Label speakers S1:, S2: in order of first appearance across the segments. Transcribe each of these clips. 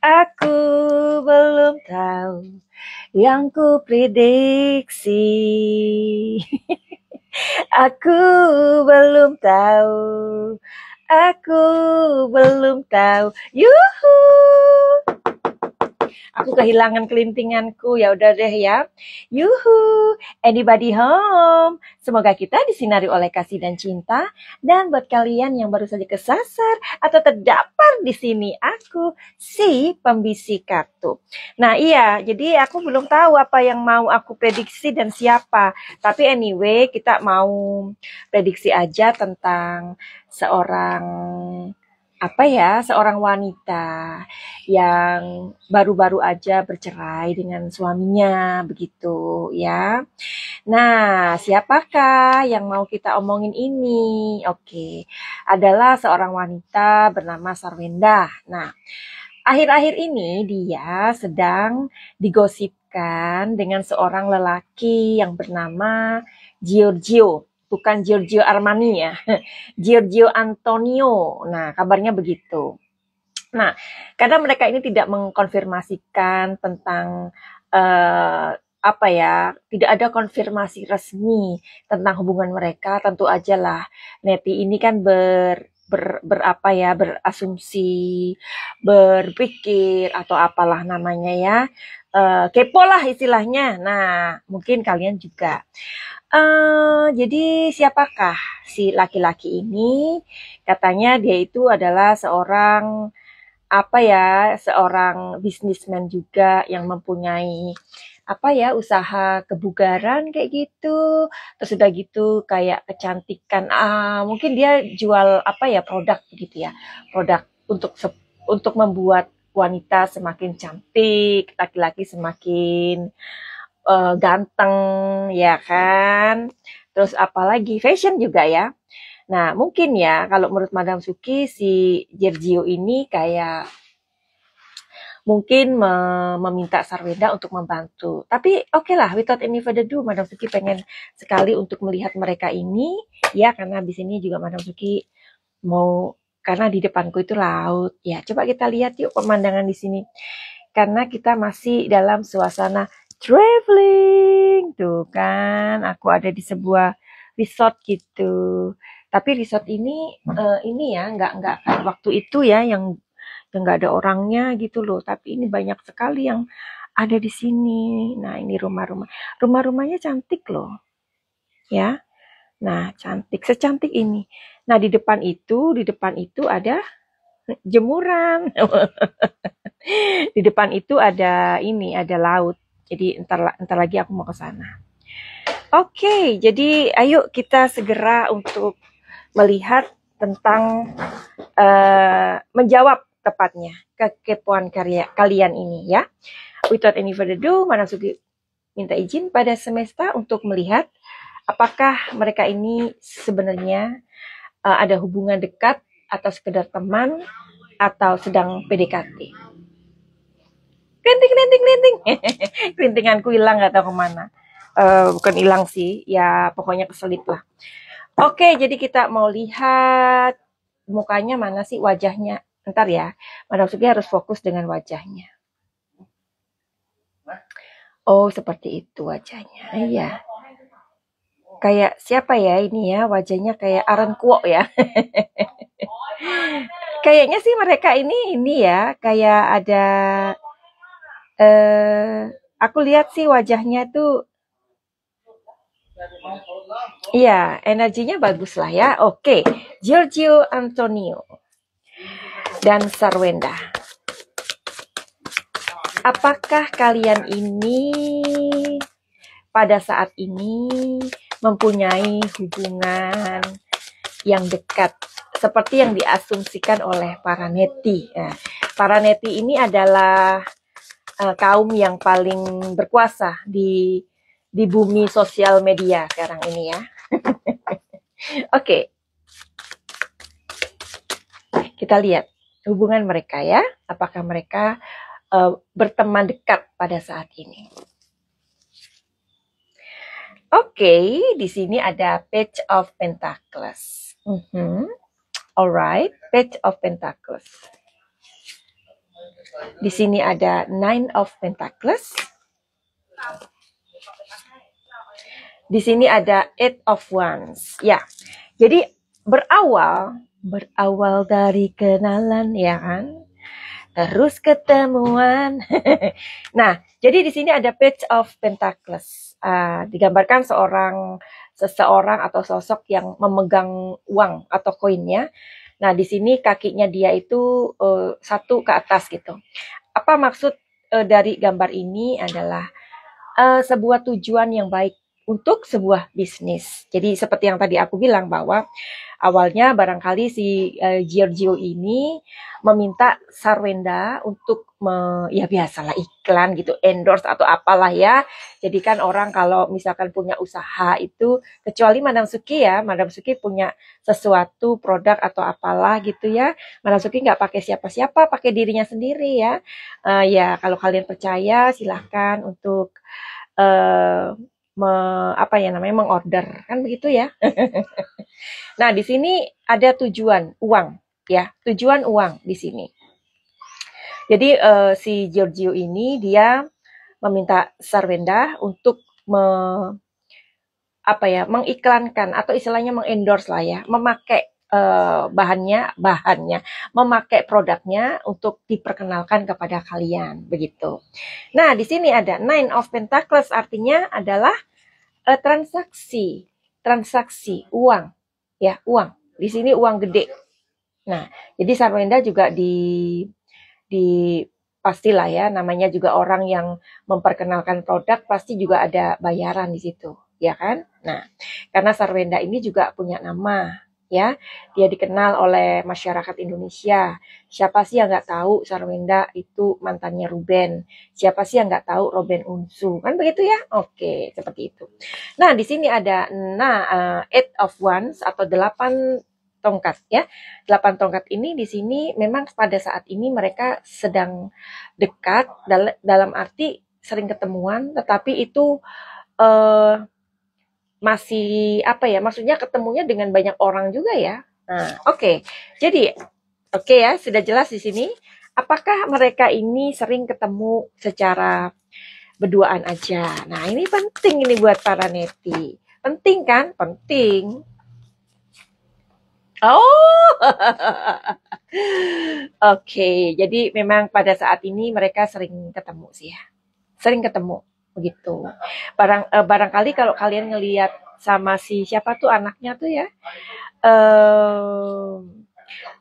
S1: Aku belum tahu yang ku prediksi. Aku belum tahu. Aku belum tahu. Yuhu. Aku kehilangan kelintinganku. Ya udah deh ya. Yuhu. Anybody home? Semoga kita disinari oleh kasih dan cinta. Dan buat kalian yang baru saja kesasar atau terdampar di sini, aku si pembisik kartu. Nah iya, jadi aku belum tahu apa yang mau aku prediksi dan siapa. Tapi anyway, kita mau prediksi aja tentang seorang seorang wanita yang baru-baru aja bercerai dengan suaminya begitu ya. Nah, siapakah yang mau kita omongin ini? Oke, adalah seorang wanita bernama Sarwenda. Nah, akhir-akhir ini dia sedang digosipkan dengan seorang lelaki yang bernama Giorgio. Bukan Giorgio Armani ya, Giorgio Antonio. Nah, kabarnya begitu. Nah, karena mereka ini tidak mengkonfirmasikan tentang tidak ada konfirmasi resmi tentang hubungan mereka, tentu aja lah Neti ini kan berasumsi, berpikir atau apalah namanya ya, kepo lah istilahnya. Nah, mungkin kalian juga. Jadi siapakah si laki-laki ini? Katanya dia itu adalah seorang bisnismen juga yang mempunyai usaha kebugaran kayak gitu. Terus udah gitu kayak kecantikan. Mungkin dia jual produk gitu ya. Produk untuk membuat wanita semakin cantik, laki-laki semakin ganteng, ya kan? Terus apalagi fashion juga ya. Nah, mungkin ya kalau menurut Madam Suki si Giorgio ini kayak mungkin meminta Sarwenda untuk membantu. Tapi oke lah, without any further ado, Madam Suki pengen sekali untuk melihat mereka ini, ya karena di sini juga Madam Suki mau, karena di depanku itu laut. Ya, coba kita lihat yuk pemandangan di sini. Karena kita masih dalam suasana traveling. Tuh kan, aku ada di sebuah resort gitu. Tapi resort ini ya nggak kayak waktu itu ya yang nggak ada orangnya gitu loh. Tapi ini banyak sekali yang ada di sini. Nah ini rumah-rumahnya cantik loh, ya. Nah cantik, secantik ini. Nah di depan itu ada jemuran. Di depan itu ada laut. Jadi entar lagi aku mau ke sana. Oke, jadi ayo kita segera untuk melihat tentang menjawab tepatnya kekepoan kalian ini ya. Without any further ado, Manasuki minta izin pada semesta untuk melihat apakah mereka ini sebenarnya ada hubungan dekat atau sekedar teman atau sedang PDKT. Klinting. Klintinganku hilang nggak tahu kemana. Bukan hilang sih, ya pokoknya keselip lah. Oke, jadi kita mau lihat mukanya mana sih, wajahnya. Ntar ya, Madam Sugi harus fokus dengan wajahnya. Oh, seperti itu wajahnya. Iya. Kayak siapa ya ini ya, wajahnya kayak Aaron Kwok ya. Kayaknya sih mereka ini ya, kayak ada aku lihat sih wajahnya tuh, iya, energinya bagus lah ya. Oke, Giorgio Antonio dan Sarwenda. Apakah kalian ini pada saat ini mempunyai hubungan yang dekat seperti yang diasumsikan oleh para neti? Nah, para neti ini adalah kaum yang paling berkuasa di bumi sosial media sekarang ini ya. Oke. Kita lihat hubungan mereka ya. Apakah mereka berteman dekat pada saat ini? Oke, di sini ada Page of Pentacles. Alright, Page of Pentacles. Di sini ada Nine of Pentacles. Di sini ada Eight of Wands. Ya, jadi berawal dari kenalan, ya kan? Terus ketemuan. Nah, jadi di sini ada Page of Pentacles. Digambarkan seseorang atau sosok yang memegang uang atau koinnya. Nah, di sini kakinya dia itu satu ke atas gitu. Apa maksud dari gambar ini adalah sebuah tujuan yang baik untuk sebuah bisnis. Jadi seperti yang tadi aku bilang bahwa awalnya barangkali si Giorgio ini meminta Sarwenda untuk ya biasalah iklan gitu, endorse atau apalah ya. Jadi kan orang kalau misalkan punya usaha itu, kecuali Madam Suki ya, Madam Suki punya sesuatu produk atau apalah gitu ya, Madam Suki nggak pakai siapa-siapa, pakai dirinya sendiri ya. Ya kalau kalian percaya silahkan untuk uh, apa ya namanya mengorder kan begitu ya. Nah, di sini ada tujuan uang ya, tujuan uang di sini. Jadi si Giorgio ini dia meminta Sarwenda untuk mengiklankan atau istilahnya mengendorse lah ya, memakai bahannya, memakai produknya untuk diperkenalkan kepada kalian begitu. Nah, di sini ada Nine of Pentacles, artinya adalah transaksi uang ya, uang. Di sini uang gede. Nah, jadi Sarwenda juga di pastilah ya, namanya juga orang yang memperkenalkan produk pasti juga ada bayaran di situ, ya kan? Nah, karena Sarwenda ini juga punya nama, ya, dia dikenal oleh masyarakat Indonesia. Siapa sih yang nggak tahu Sarwenda itu mantannya Ruben? Siapa sih yang nggak tahu Robin Unsu? Kan begitu ya? Oke, seperti itu. Nah, di sini ada Eight of Wands atau 8 tongkat ya. 8 tongkat ini di sini memang pada saat ini mereka sedang dekat dalam arti sering ketemuan, tetapi itu eh, masih apa ya? Maksudnya ketemunya dengan banyak orang juga ya. Nah, oke. Jadi oke ya, sudah jelas di sini. Apakah mereka ini sering ketemu secara berduaan aja? Nah, ini penting ini buat para neti. Penting kan? Penting. Oh, oke, jadi memang pada saat ini mereka sering ketemu sih ya, sering ketemu begitu. Barangkali kalau kalian ngelihat sama si siapa tuh anaknya tuh ya, eh,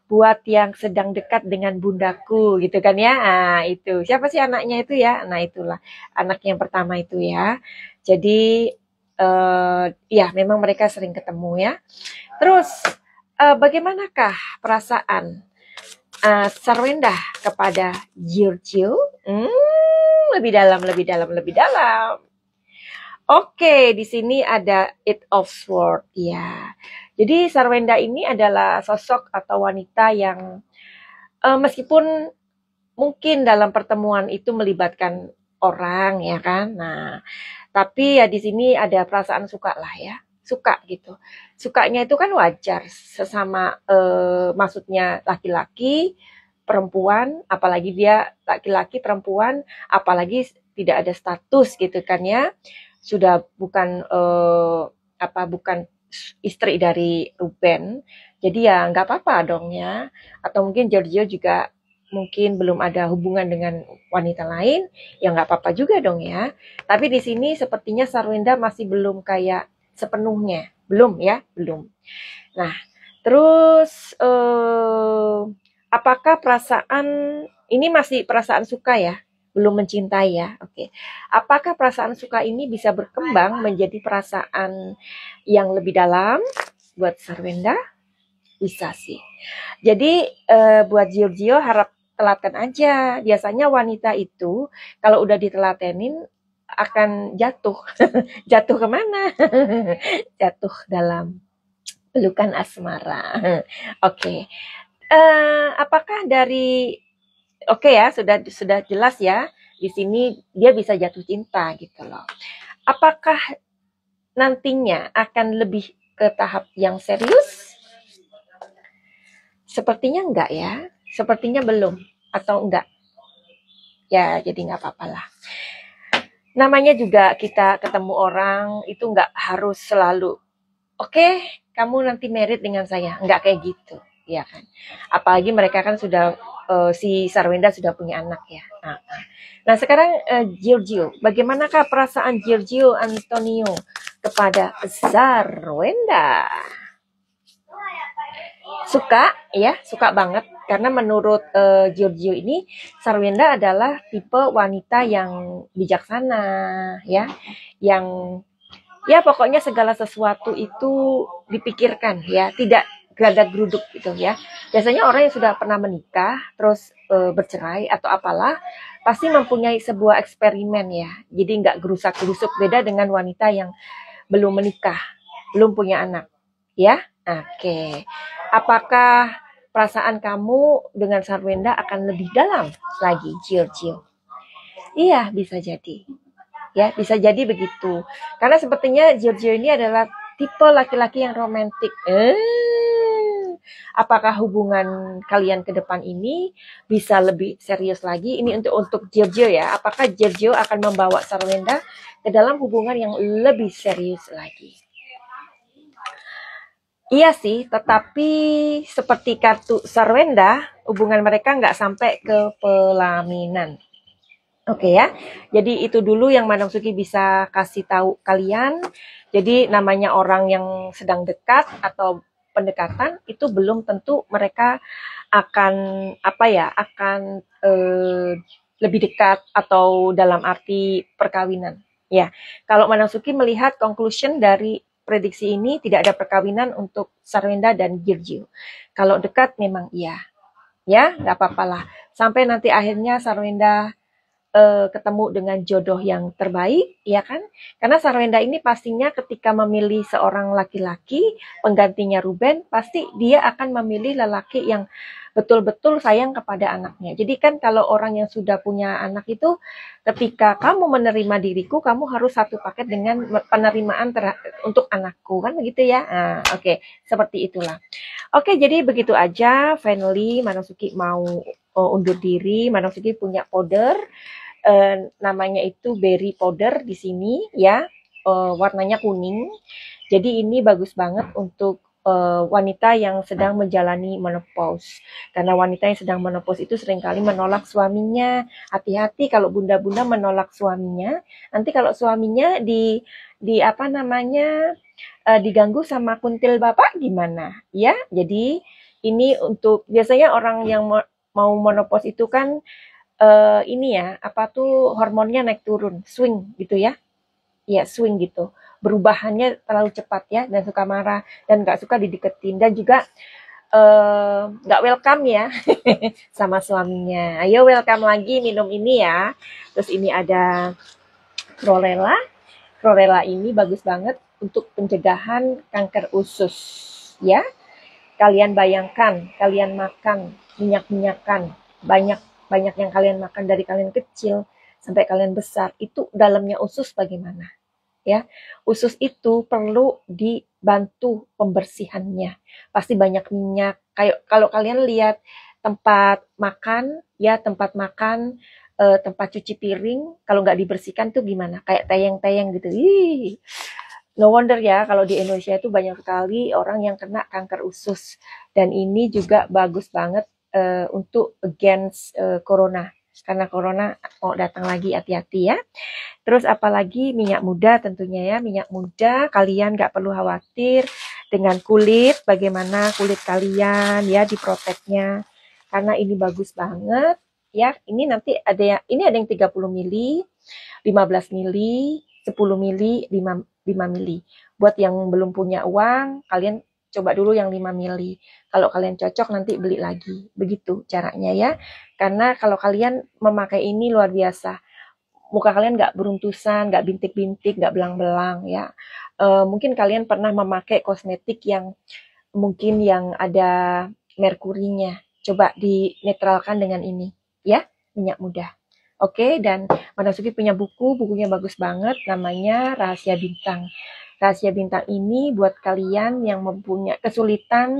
S1: buat yang sedang dekat dengan bundaku gitu kan ya, nah, itu siapa sih anaknya itu ya, nah itulah anak yang pertama itu ya. Jadi ya memang mereka sering ketemu ya. Terus bagaimanakah perasaan Sarwenda kepada Giorgio? Lebih dalam, lebih dalam, lebih dalam. Oke, di sini ada Eight of Swords ya. Jadi Sarwenda ini adalah sosok atau wanita yang meskipun mungkin dalam pertemuan itu melibatkan orang ya kan. Nah, tapi ya di sini ada perasaan suka lah ya. Suka gitu. Sukanya itu kan wajar sesama maksudnya laki-laki, perempuan, apalagi dia laki-laki perempuan, apalagi tidak ada status gitu kan ya. Sudah bukan bukan istri dari Ruben. Jadi ya nggak apa-apa dong ya. Atau mungkin Giorgio juga mungkin belum ada hubungan dengan wanita lain, ya nggak apa-apa juga dong ya. Tapi di sini sepertinya Sarwenda masih belum kayak sepenuhnya, belum ya, belum. Nah, terus apakah perasaan ini masih perasaan suka ya, belum mencintai ya, oke. Apakah perasaan suka ini bisa berkembang menjadi perasaan yang lebih dalam buat Sarwenda? Bisa sih. Jadi buat Giorgio harap telaten aja. Biasanya wanita itu kalau udah ditelatenin akan jatuh. Jatuh kemana? Jatuh dalam pelukan asmara. Oke. Apakah dari ya sudah jelas ya. Di sini dia bisa jatuh cinta gitu loh. Apakah nantinya akan lebih ke tahap yang serius? Sepertinya enggak ya. Sepertinya belum atau enggak. Ya, jadi nggak apa-apa lah. Namanya juga kita ketemu orang itu nggak harus selalu, oke, kamu nanti married dengan saya. Nggak kayak gitu, ya kan. Apalagi mereka kan sudah, si Sarwenda sudah punya anak ya. Nah sekarang Giorgio, bagaimanakah perasaan Giorgio Antonio kepada Sarwenda? Suka, ya, suka banget. Karena menurut Giorgio ini, Sarwenda adalah tipe wanita yang bijaksana, ya, yang ya pokoknya segala sesuatu itu dipikirkan, ya, tidak geladak geruduk gitu ya. Biasanya orang yang sudah pernah menikah, terus bercerai atau apalah, pasti mempunyai sebuah eksperimen ya. Jadi nggak gerusak-gerusuk, beda dengan wanita yang belum menikah, belum punya anak, ya. Oke. Apakah perasaan kamu dengan Sarwenda akan lebih dalam lagi, Giorgio? Iya, bisa jadi. Ya, bisa jadi begitu. Karena sepertinya Giorgio ini adalah tipe laki-laki yang romantik. Apakah hubungan kalian ke depan ini bisa lebih serius lagi? Ini untuk Giorgio ya. Apakah Giorgio akan membawa Sarwenda ke dalam hubungan yang lebih serius lagi? Iya sih, tetapi seperti kartu Sarwenda, hubungan mereka nggak sampai ke pelaminan. Oke ya, jadi itu dulu yang Madam Suki bisa kasih tahu kalian. Jadi namanya orang yang sedang dekat atau pendekatan itu belum tentu mereka akan apa ya, akan lebih dekat atau dalam arti perkawinan. Ya, kalau Madam Suki melihat conclusion dari prediksi ini tidak ada perkawinan untuk Sarwenda dan Giorgio. Kalau dekat memang iya, ya nggak apa-apa lah. Sampai nanti akhirnya Sarwenda ketemu dengan jodoh yang terbaik, ya kan? Karena Sarwenda ini pastinya ketika memilih seorang laki-laki penggantinya Ruben, pasti dia akan memilih lelaki yang betul-betul sayang kepada anaknya. Jadi kan kalau orang yang sudah punya anak itu, ketika kamu menerima diriku, kamu harus satu paket dengan penerimaan untuk anakku, kan begitu ya? Nah, oke, seperti itulah. Oke, jadi begitu aja. Finally, Manosuki mau undur diri. Manosuki punya powder, namanya itu berry powder di sini ya, warnanya kuning. Jadi ini bagus banget untuk wanita yang sedang menjalani menopause. Karena wanita yang sedang menopause itu seringkali menolak suaminya. Hati-hati kalau bunda-bunda menolak suaminya. Nanti kalau suaminya di apa namanya diganggu sama kuntil bapak gimana? Ya, jadi ini untuk biasanya orang yang mau menopause itu kan ini ya, apa tuh hormonnya naik turun, swing gitu ya. Iya, swing gitu. Berubahannya terlalu cepat ya, dan suka marah, dan nggak suka dideketin, dan juga nggak welcome ya sama suaminya. Ayo welcome lagi minum ini ya. Terus ini ada chlorella. Chlorella ini bagus banget untuk pencegahan kanker usus ya. Kalian bayangkan, kalian makan minyak-minyakan, banyak yang kalian makan dari kalian kecil sampai kalian besar, itu dalamnya usus bagaimana? Ya, usus itu perlu dibantu pembersihannya. Pasti banyak minyak. Kayak kalau kalian lihat tempat makan, ya tempat makan, tempat cuci piring, kalau nggak dibersihkan tuh gimana? Kayak tayang-tayang gitu. Ih, no wonder ya kalau di Indonesia itu banyak sekali orang yang kena kanker usus. Dan ini juga bagus banget untuk against corona. Karena corona mau datang lagi, hati-hati ya. Terus apalagi minyak muda tentunya ya. Minyak muda kalian nggak perlu khawatir dengan kulit. Bagaimana kulit kalian ya diproteknya. Karena ini bagus banget. Ya, ini nanti ada yang 30 mili, 15 mili, 10 mili, 5 mili. Buat yang belum punya uang, kalian coba dulu yang 5 mili. Kalau kalian cocok nanti beli lagi. Begitu caranya ya. Karena kalau kalian memakai ini luar biasa. Muka kalian nggak beruntusan, nggak bintik-bintik, nggak belang-belang ya. Mungkin kalian pernah memakai kosmetik yang mungkin yang ada merkurinya. Coba dinetralkan dengan ini ya, minyak muda. Oke, dan Madam Suki punya bukunya bagus banget, namanya Rahasia Bintang. Rahasia Bintang ini buat kalian yang mempunyai kesulitan,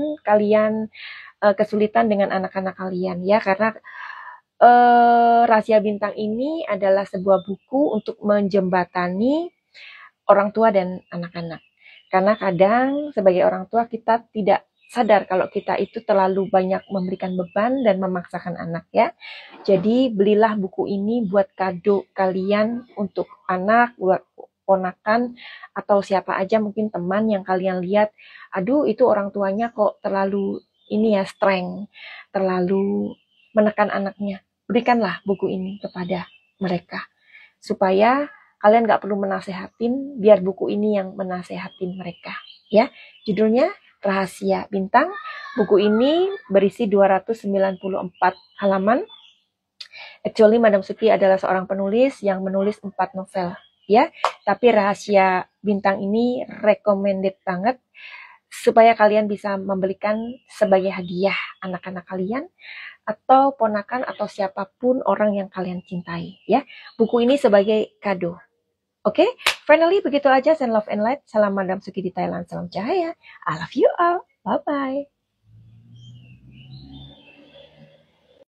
S1: kesulitan dengan anak-anak kalian ya, karena Rahasia Bintang ini adalah sebuah buku untuk menjembatani orang tua dan anak-anak. Karena kadang sebagai orang tua kita tidak sadar kalau kita itu terlalu banyak memberikan beban dan memaksakan anak ya. Jadi belilah buku ini buat kado kalian untuk anak, buat ponakan atau siapa aja mungkin teman yang kalian lihat, aduh itu orang tuanya kok terlalu ini ya strength, terlalu menekan anaknya. Berikanlah buku ini kepada mereka supaya kalian nggak perlu menasehatin, biar buku ini yang menasehatin mereka. Ya, judulnya Rahasia Bintang. Buku ini berisi 294 halaman. Actually, Madam Suki adalah seorang penulis yang menulis 4 novel. Ya, tapi Rahasia Bintang ini recommended banget supaya kalian bisa membelikan sebagai hadiah anak-anak kalian atau ponakan atau siapapun orang yang kalian cintai ya. Buku ini sebagai kado. Oke, finally begitu aja. Send love and light. Salam Madam Suki di Thailand. Salam cahaya. I love you all. Bye-bye.